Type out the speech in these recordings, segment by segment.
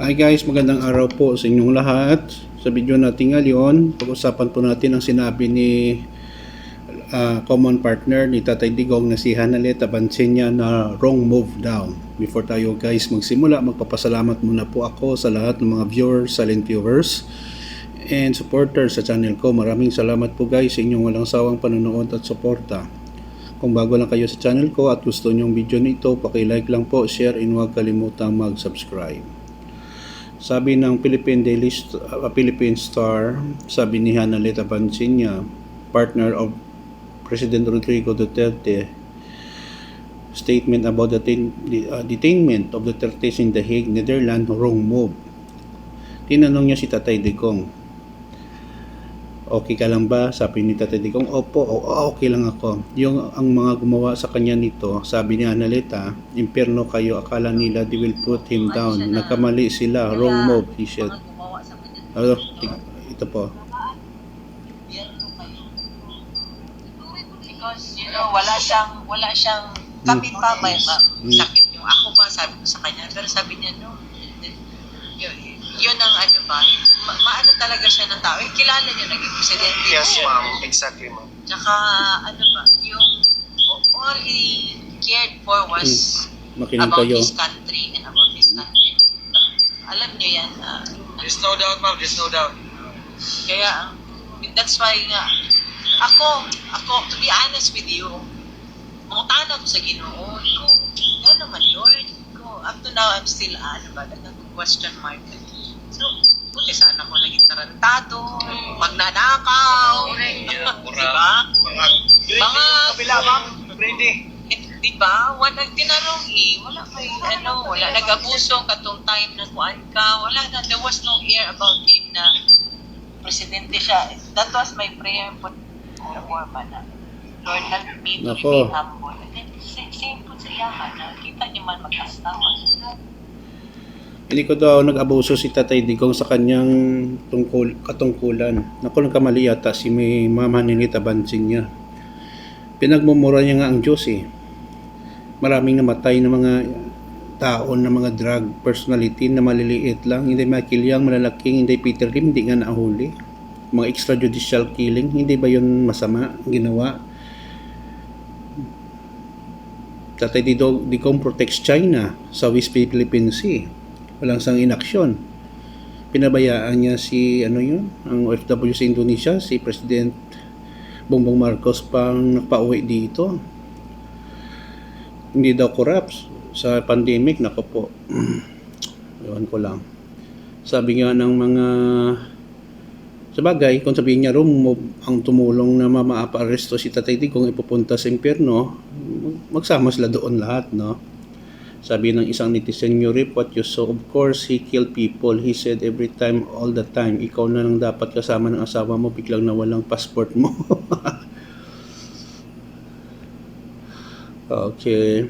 Hi guys, magandang araw po sa inyong lahat. Sa video natin ngayon, pag-usapan po natin ang sinabi ni common partner ni Tatay Digong na si Hanaleta Bansenya na wrong move daw. Before tayo guys magsimula, magpapasalamat muna po ako sa lahat ng mga viewers, silent viewers and supporters sa channel ko. Maraming salamat po guys sa inyong walang sawang panonood at suporta. Kung bago lang kayo sa channel ko at gusto nyong video nito, paki-like lang po, share, and huwag kalimutang mag-subscribe. Sabi ng Philippine Star, sabi ni Hanaleta Bansenya, partner of President Rodrigo Duterte, statement about the detainment of Duterte in The Hague, Netherlands, wrong move. Tinanong niya si Tatay Digong, okay ka lang ba? Sabi ni Tatay Digong, opo, okay lang ako. Ang mga gumawa sa kanya nito, sabi ni Hanaleta, impyerno kayo, akala nila they will put him down. Nagkamali sila, wrong move, he said. Ito po. Because wala siyang kami pa may sakit yung ako pa, sabi ko sa kanya, pero sabi niya no. Yun ang maano talaga siya ng tao. Kilala niya naging presidente. Yes, ma'am. Exactly, ma'am. Tsaka, yung all he cared for was about his country and about his country. Alam niyo yan. There's no doubt, ma'am. There's no doubt. Kaya, that's why nga, ako, to be honest with you, mutana ko sa Ginoo, yan naman, Lord. Up to now, I'm still, question mark. So, buti sana ako naging tarantado, magnanakaw, diba? Mga, kabila, ma'am. Ready. diba? Wala tinanong wala wala nag-abuso katong time na kuan ka, wala na, there was no air about him na presidente siya. That was my prayer for the war pa na. Lord, help me to be humble. And then, same po sa iyaman na kita niyo man mag-astawa. Hindi ko daw nag-abuso si Tatay Digong sa kanyang katungkulan. Naku, nagkamali yata si Ma'am Hanaleta Bansenya. Pinagmumura niya nga ang Diyos eh. Maraming namatay na mga tao na mga drug personality na maliliit lang. Hindi Michael Yang, malalaking, hindi Peter Lim, hindi nga nahuli. Mga extrajudicial killing, hindi ba yun masama ginawa? Tatay Digong protects China sa West Philippine Sea. Walang sang inaksyon. Pinabayaan niya ang OFW sa Indonesia, si President Bongbong Marcos pang nagpauwi dito. Hindi daw corrupt sa pandemic, nako po. Ewan ko lang. Sabi nga ng mga sabagay, kung sabihin niya ang tumulong na mapa-aresto si Tatay Digong ipupunta sa impyerno, magsama sila doon lahat, no? Sabi ng isang netizen, you reap what you sow. Of course, he killed people. He said every time, all the time, ikaw na lang dapat kasama ng asawa mo, biglang nawalang passport mo. Okay.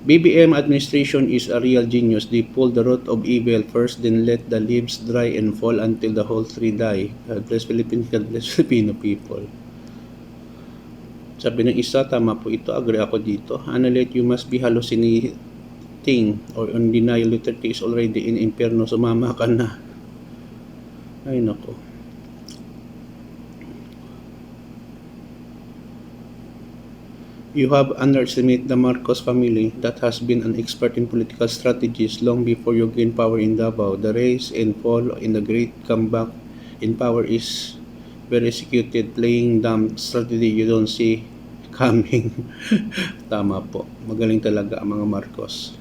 BBM administration is a real genius. They pull the root of evil first, then let the leaves dry and fall until the whole tree die. God bless Philippines, God bless Filipino people. Sabi ng isa, tama po ito, agree ako dito. Hanaleta, you must be hallucinating or on denial. Duterte is already in impyerno, sumama ka na. Ay nako. You have underestimated the Marcos family that has been an expert in political strategies long before you gain power in Davao. The rise and fall in the great comeback in power is very executed, playing dumb strategy you don't see coming. Tama po. Magaling talaga ang mga Marcos.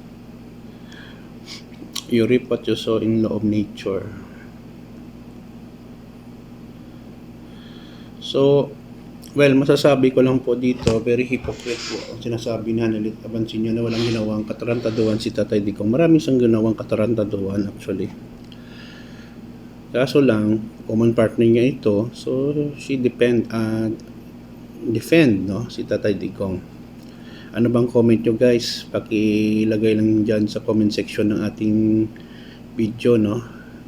You reap what you sow in law of nature. So, masasabi ko lang po dito, very hypocrite po ang sinasabi ni Hanaleta Bansenya na walang ginawang katarantaduhan si Tatay Digong. Marami siyang ginawang katarantaduhan actually. Kaso lang, common partner niya ito, so she defend si Tatay Digong. Ano bang comment nyo guys? Pakilagay lang dyan sa comment section ng ating video, no?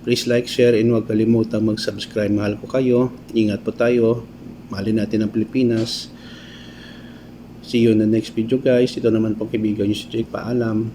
Please like, share, and huwag kalimutang mag-subscribe. Mahal ko kayo. Ingat po tayo. Mahalin natin ang Pilipinas. See you in the next video guys. Ito naman po kaibigan nyo si Jake. Paalam.